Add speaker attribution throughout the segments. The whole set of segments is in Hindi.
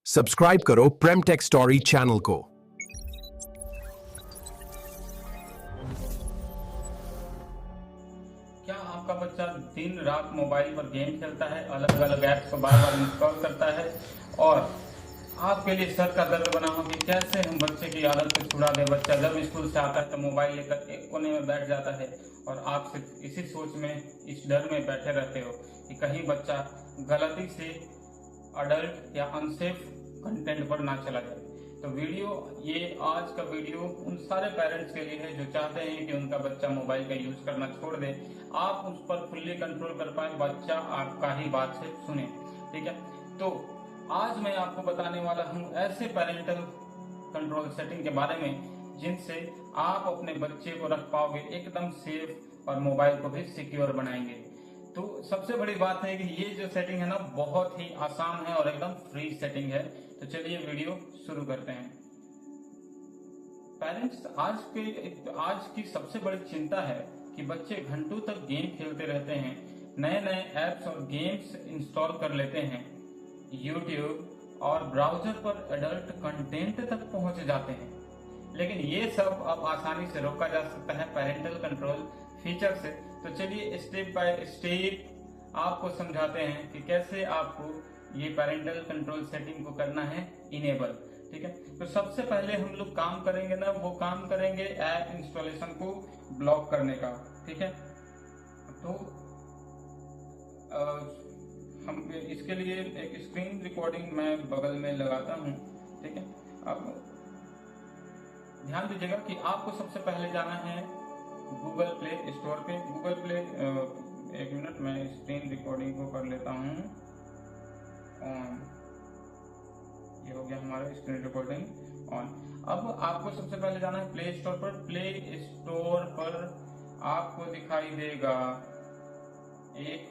Speaker 1: सब्सक्राइब करो प्रेम टेक स्टोरी चैनल को।
Speaker 2: क्या आपका बच्चा दिन रात मोबाइल पर गेम खेलता है, अलग अलग ऐप्स को बार बार इंस्टॉल करता है और आपके लिए सर का दर्द बना हो कि कैसे हम बच्चे की आदत को छुड़ा दें। बच्चा जब स्कूल से आता है तो मोबाइल लेकर एक कोने में बैठ जाता है और आप सिर्फ इसी सोच में, इस डर में बैठे रहते हो कि कहीं बच्चा गलती से अडल्ट या अनसेफ कंटेंट पर ना चला जाए। तो ये आज का वीडियो उन सारे पेरेंट्स के लिए है जो चाहते हैं कि उनका बच्चा मोबाइल का यूज करना छोड़ दे, आप उस पर फुल्ली कंट्रोल कर पाए, बच्चा आपका ही बात से सुने। ठीक है, तो आज मैं आपको बताने वाला हूं ऐसे पेरेंटल कंट्रोल सेटिंग के बारे में जिनसे आप अपने बच्चे को रख पाओगे एकदम सेफ और मोबाइल को भी सिक्योर बनाएंगे। तो सबसे बड़ी बात है कि ये जो सेटिंग है ना, बहुत ही आसान है और एकदम फ्री सेटिंग है। तो चलिए वीडियो शुरू करते हैं। पेरेंट्स आज की सबसे बड़ी चिंता है कि बच्चे घंटों तक गेम खेलते रहते हैं, नए नए ऐप्स और गेम्स इंस्टॉल कर लेते हैं, यूट्यूब और ब्राउजर पर एडल्ट कंटेंट तक पहुंच जाते हैं। लेकिन ये सब अब आसानी से रोका जा सकता है पेरेंटल कंट्रोल फीचर से। तो चलिए स्टेप बाय स्टेप आपको समझाते हैं कि कैसे आपको ये पेरेंटल कंट्रोल सेटिंग को करना है इनेबल। ठीक है, तो सबसे पहले हम लोग काम करेंगे ना, वो काम करेंगे ऐप इंस्टॉलेशन को ब्लॉक करने का। ठीक है, तो हम इसके लिए एक स्क्रीन रिकॉर्डिंग मैं बगल में लगाता हूँ। ठीक है, अब ध्यान दीजिएगा कि आपको सबसे पहले जाना है गूगल प्ले स्टोर पे। गूगल प्ले एक मिनट, मैं स्क्रीन रिकॉर्डिंग को कर लेता हूँ ऑन। ये हो गया हमारा स्क्रीन रिकॉर्डिंग ऑन। अब आपको सबसे पहले जाना है प्ले स्टोर पर। प्ले स्टोर पर आपको दिखाई देगा एक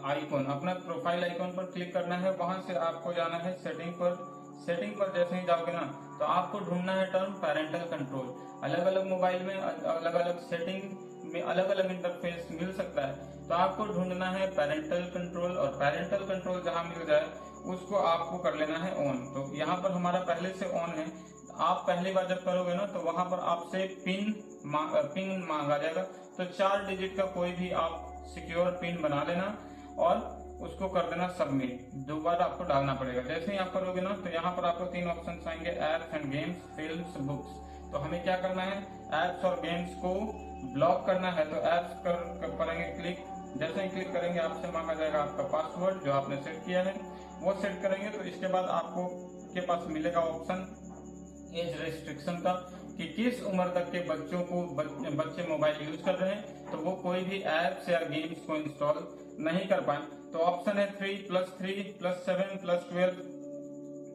Speaker 2: आइकॉन, अपना प्रोफाइल आइकॉन पर क्लिक करना है। वहां से आपको जाना है सेटिंग पर। सेटिंग पर जैसे ही जाओगे ना, तो आपको ढूंढना है टर्म पेरेंटल कंट्रोल। अलग अलग मोबाइल में अलग अलग सेटिंग में अलग अलग इंटरफेस मिल सकता है, तो आपको ढूंढना है पेरेंटल कंट्रोल और पेरेंटल कंट्रोल जहां मिल जाए उसको आपको कर लेना है ऑन। तो यहाँ पर हमारा पहले से ऑन है। आप पहली बार जब करोगे ना, तो वहां पर आपसे पिन मांगा जाएगा। तो 4 डिजिट का कोई भी आप सिक्योर पिन बना लेना और उसको कर देना सबमिट। दोबारा आपको डालना पड़ेगा। जैसे ही आप करोगे ना, तो यहाँ पर आपको 3 ऑप्शन आएंगे, apps and games, films, books. तो हमें क्या करना है, एप्स और गेम्स को ब्लॉक करना है। तो एप्स करेंगे क्लिक। जैसे ही क्लिक करेंगे आपसे मांगा जाएगा आपका पासवर्ड जो आपने सेट किया है, वो सेट करेंगे। तो इसके बाद आपको के पास मिलेगा ऑप्शन एज रेस्ट्रिक्शन का, कि किस उम्र तक के बच्चों को बच्चे मोबाइल यूज कर रहे हैं, तो वो कोई भी ऐप्स या गेम्स को इंस्टॉल नहीं कर पाए। तो ऑप्शन है 3+3 +7 +12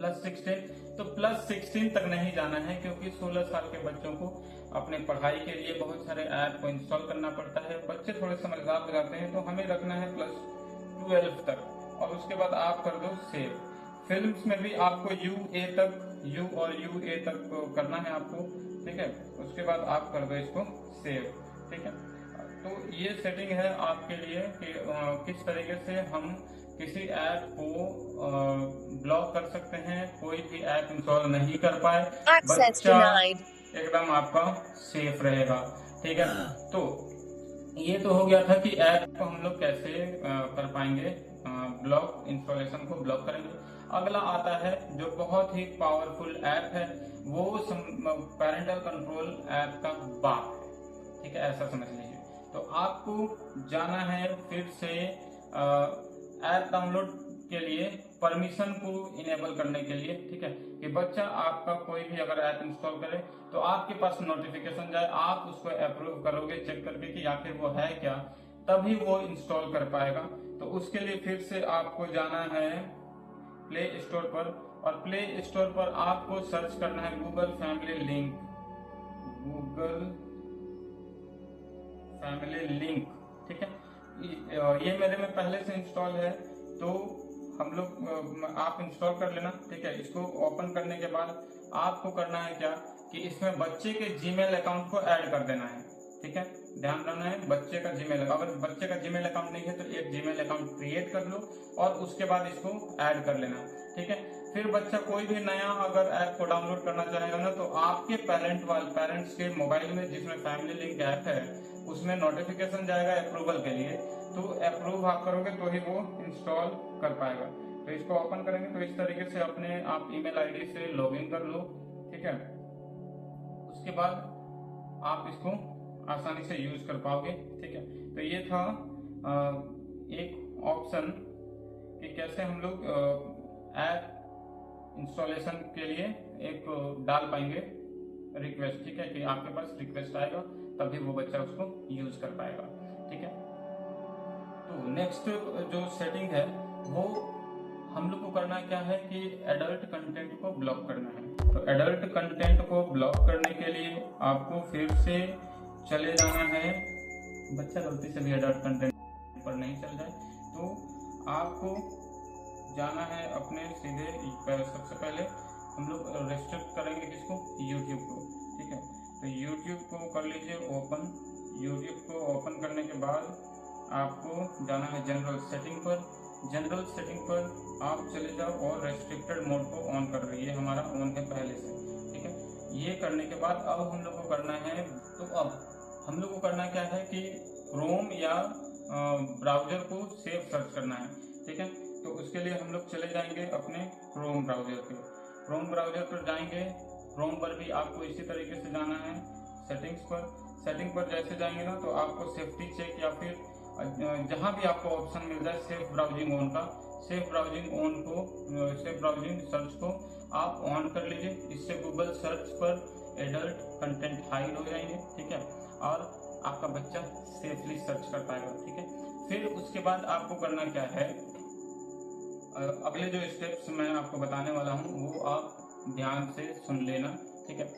Speaker 2: +16। तो +16 तक नहीं जाना है, क्योंकि 16 साल के बच्चों को अपने पढ़ाई के लिए बहुत सारे ऐप को इंस्टॉल करना पड़ता है। बच्चे थोड़े समझदार हो जाते हैं, तो हमें रखना है +12 तक। और उसके बाद आप कर दो सेव। फिल्म्स में भी आपको यू और यूए तक करना है आपको। ठीक है, उसके बाद आप कर दो इसको सेव। ठीक है, तो ये सेटिंग है आपके लिए कि किस तरीके से हम किसी ऐप को ब्लॉक कर सकते हैं, कोई भी ऐप इंस्टॉल नहीं कर पाए, बच्चा एकदम आपका सेफ रहेगा। ठीक है, तो ये तो हो गया था कि ऐप को हम लोग कैसे कर पाएंगे ब्लॉक, इंस्टॉलेशन को ब्लॉक करेंगे। अगला आता है जो बहुत ही पावरफुल ऐप है, वो पेरेंटल कंट्रोल ऐप का बाप। ठीक है, ऐसा समझ लीजिए। तो आपको जाना है फिर से ऐप डाउनलोड के लिए, परमिशन को इनेबल करने के लिए। ठीक है, कि बच्चा आपका कोई भी अगर ऐप इंस्टॉल करे तो आपके पास नोटिफिकेशन जाए, आप उसको अप्रूव करोगे चेक करके कि आखिर वो है क्या, तभी वो इंस्टॉल कर पाएगा। तो उसके लिए फिर से आपको जाना है प्ले स्टोर पर, और प्ले स्टोर पर आपको सर्च करना है Google family link. Google family link. ठीक है, ये मेरे में पहले से इंस्टॉल है, तो हम लोग आप इंस्टॉल कर लेना। ठीक है, इसको ओपन करने के बाद आपको करना है क्या कि इसमें बच्चे के जीमेल अकाउंट को ऐड कर देना है। ठीक है, ध्यान रखना है बच्चे का जीमेल, अगर बच्चे का जीमेल अकाउंट नहीं है तो एक जीमेल अकाउंट क्रिएट कर लो और उसके बाद इसको ऐड कर लेना, ठीक है। फिर बच्चा कोई भी नया अगर ऐप को डाउनलोड करना चाहेगा ना तो आपके पेरेंट्स के मोबाइल में जिसमें फैमिली लिंक ऐप है उसमें नोटिफिकेशन जाएगा अप्रूवल के लिए, तो अप्रूव आप करोगे तो ही वो इंस्टॉल कर पाएगा। तो इसको ओपन करेंगे तो इस तरीके से अपने आप ईमेल आईडी से लॉगिन कर लो, ठीक है। उसके बाद आप इसको आसानी से यूज कर पाओगे, ठीक है। तो ये था एक ऑप्शन कि कैसे हम लोग ऐप इंस्टॉलेशन के लिए एक डाल पाएंगे रिक्वेस्ट, ठीक है, कि आपके पास रिक्वेस्ट आएगा तभी वो बच्चा उसको यूज कर पाएगा, ठीक है। तो नेक्स्ट जो सेटिंग है वो हम लोग को करना क्या है कि एडल्ट कंटेंट को ब्लॉक करना है। तो एडल्ट कंटेंट को ब्लॉक करने के लिए आपको फिर से चले जाना है, बच्चा गलती से भी एडल्ट कंटेंट पर नहीं चल जाए तो आपको जाना है अपने सीधे, सबसे पहले हम लोग रेस्ट्रिक्ट करेंगे किसको, यूट्यूब को, ठीक है। तो यूट्यूब को कर लीजिए ओपन। यूट्यूब को ओपन करने के बाद आपको जाना है जनरल सेटिंग पर। जनरल सेटिंग पर आप चले जाओ और रेस्ट्रिक्टेड मोड को ऑन कर रही है, हमारा ऑन है पहले से, ठीक है। ये करने के बाद अब हम लोग को करना है, तो अब हम लोग को करना क्या है कि क्रोम या ब्राउजर को सेव सर्च करना है, ठीक है। तो उसके लिए हम लोग चले जाएंगे अपने क्रोम ब्राउजर पे। क्रोम ब्राउजर पर जाएंगे, क्रोम पर भी आपको इसी तरीके से जाना है सेटिंग्स पर। सेटिंग पर जैसे जाएंगे ना तो आपको सेफ्टी चेक या फिर जहां भी आपको ऑप्शन मिल जाए सेफ ब्राउजिंग ऑन का, सेफ ब्राउजिंग सर्च को आप ऑन कर लीजिए। इससे गूगल सर्च पर एडल्ट कंटेंट हाइड हो जाएंगे, ठीक है, और आपका बच्चा सेफली सर्च कर पाएगा, ठीक है। फिर उसके बाद आपको करना क्या है, अगले जो स्टेप्स मैं आपको बताने वाला हूँ वो आप ध्यान से सुन लेना, ठीक है।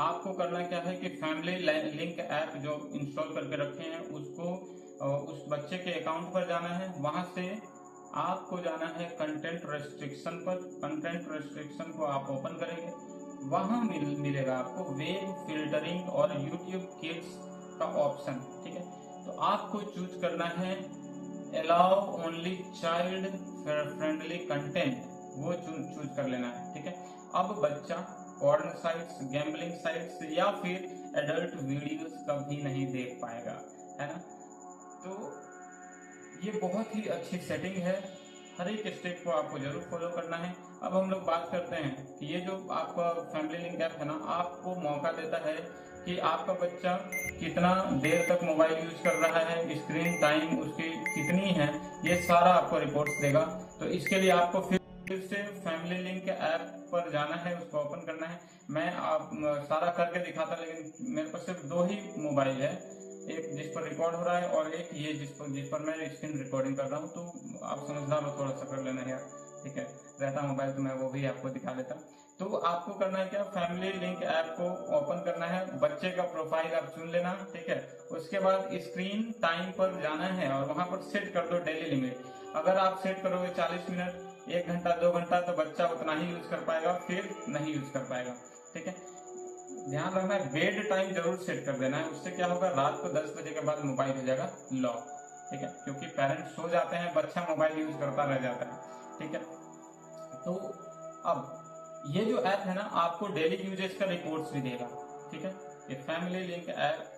Speaker 2: आपको करना क्या है कि फैमिली लिंक ऐप जो इंस्टॉल करके रखे हैं उसको उस बच्चे के अकाउंट पर जाना है, वहां से आपको जाना है कंटेंट रेस्ट्रिक्शन पर। कंटेंट रेस्ट्रिक्शन को आप ओपन करेंगे, वहां मिलेगा आपको वेब फिल्टरिंग और यूट्यूब किड्स का ऑप्शन, ठीक है। तो आपको चूज करना है allow only child friendly content, वो चूज कर लेना है, ठीक है। अब बच्चा पॉर्न साइट्स, गैम्बलिंग साइट्स या फिर एडल्ट वीडियोस कभी नहीं देख पाएगा, है ना। तो ये बहुत ही अच्छी सेटिंग है, हर एक स्टेप को आपको जरूर फॉलो करना है। अब हम लोग बात करते हैं कि ये जो आपका फैमिली लिंक ऐप है ना, आपको मौका देता है कि आपका बच्चा कितना देर तक मोबाइल यूज कर रहा है, स्क्रीन टाइम उसकी कितनी है, ये सारा आपको रिपोर्ट्स देगा। तो इसके लिए आपको फिर से फैमिली लिंक ऐप पर जाना है, उसको ओपन करना है। मैं आप सारा करके दिखाता, लेकिन मेरे पास सिर्फ 2 ही मोबाइल है, एक जिस पर रिकॉर्ड हो रहा है और एक ये जिस पर मैं स्क्रीन रिकॉर्डिंग कर रहा हूँ। तो आप समझदार हो, थोड़ा सा कर लेना यार, ठीक है। रहता मोबाइल तो मैं वो भी आपको दिखा देता। तो आपको करना है क्या, फैमिली लिंक ऐप को ओपन करना है, बच्चे का प्रोफाइल आप चुन लेना, ठीक है। उसके बाद स्क्रीन टाइम पर जाना है और वहां पर सेट कर दो डेली लिमिट। अगर आप सेट करोगे 40 मिनट, 1 घंटा, 2 घंटा, तो बच्चा उतना ही यूज कर पाएगा, फिर नहीं यूज कर पाएगा, ठीक है। ध्यान रखना है बेड टाइम जरूर सेट कर देना है, उससे क्या होगा, रात को 10 बजे के बाद मोबाइल हो जाएगा लॉक, ठीक है, क्योंकि पेरेंट्स सो जाते हैं, बच्चा मोबाइल यूज करता रह जाता है, ठीक है। तो अब ये जो ऐप है ना, आपको डेली यूजेस का रिपोर्ट्स भी देगा, ठीक है। ये फैमिली लिंक ऐप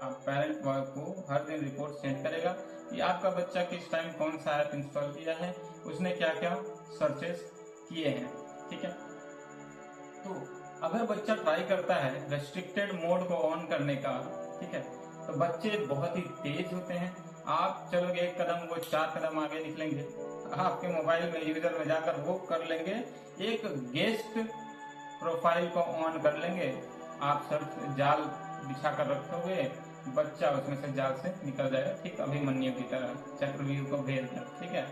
Speaker 2: आप पेरेंट को हर दिन रिपोर्ट सेंड करेगा कि आपका बच्चा किस टाइम कौन सा ऐप इंस्टॉल किया है, उसने क्या क्या सर्चेस किए हैं, ठीक है। तो अगर बच्चा ट्राई करता है रेस्ट्रिक्टेड मोड को ऑन करने का, ठीक है, तो बच्चे बहुत ही तेज होते हैं। आप चलोगे 1 कदम, वो 4 कदम आगे निकलेंगे, आपके मोबाइल में यूजर में जाकर वो कर लेंगे, एक गेस्ट प्रोफाइल को ऑन कर लेंगे, आप सर्च जाल बिछा कर रखोगे, बच्चा उसमें से जाल से निकल जाएगा, ठीक अभिमन्यु की तरह चक्रव्यूह को भेज दें, ठीक है।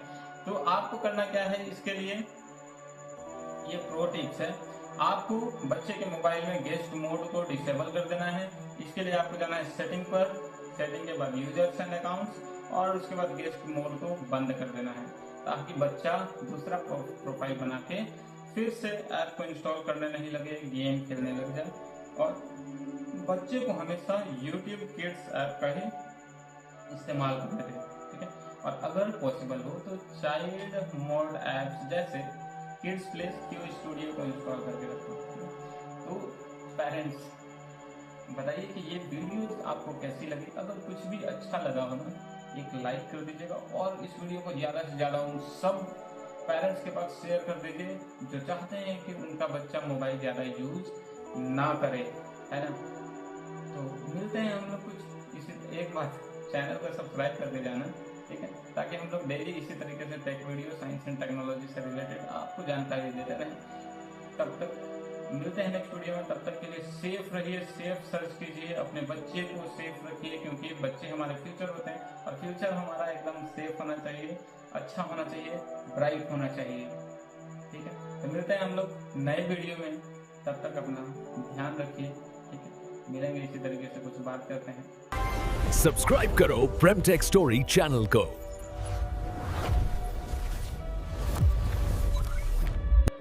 Speaker 2: तो आपको करना क्या है, इसके लिए ये प्रो टिप्स है, आपको बच्चे के मोबाइल में गेस्ट मोड को डिसेबल कर देना है। इसके लिए आपको जाना है सेटिंग पर, सेटिंग के बाद यूजर्स एंड अकाउंट्स और उसके बाद गेस्ट मोड को बंद कर देना है, ताकि बच्चा दूसरा प्रोफाइल बना के फिर से ऐप को इंस्टॉल करने नहीं लगे, गेम खेलने लग जाए और बच्चे को हमेशा YouTube किड्स ऐप का ही इस्तेमाल करते थे, ठीक है। और अगर पॉसिबल हो तो चाइल्ड मोड ऐप्स जैसे किड्स प्लेस क्यू स्टूडियो को इंस्टॉल करके रखो। तो पेरेंट्स बताइए कि ये वीडियो आपको कैसी लगी। अगर कुछ भी अच्छा लगा हो ना, एक लाइक कर दीजिएगा और इस वीडियो को ज़्यादा से ज़्यादा उन सब पेरेंट्स के पास शेयर कर दीजिए जो चाहते हैं कि उनका बच्चा मोबाइल ज़्यादा यूज ना करे, है ना। तो मिलते हैं हम लोग कुछ इसी एक बात, चैनल को सब्सक्राइब कर दे जाना, ठीक है, ताकि हम लोग डेली इसी तरीके से take video, science and technology से रिलेटेड आपको जानकारी देते रहें। तब तक मिलते हैं नेक्स्ट वीडियो में। तब तक के लिए सेफ रहिए, सेफ सर्च कीजिए, अपने बच्चे को सेफ रखिए, क्योंकि बच्चे हमारे फ्यूचर होते हैं और फ्यूचर हमारा एकदम सेफ होना चाहिए, अच्छा होना चाहिए, ब्राइट होना चाहिए, ठीक है। तो मिलते हैं हम लोग नए वीडियो में, तब तक अपना ध्यान रखिए, ठीक है। मिलेंगे इसी तरीके से, कुछ बात करते हैं।
Speaker 1: सब्सक्राइब करो प्रेमटेक स्टोरी चैनल को।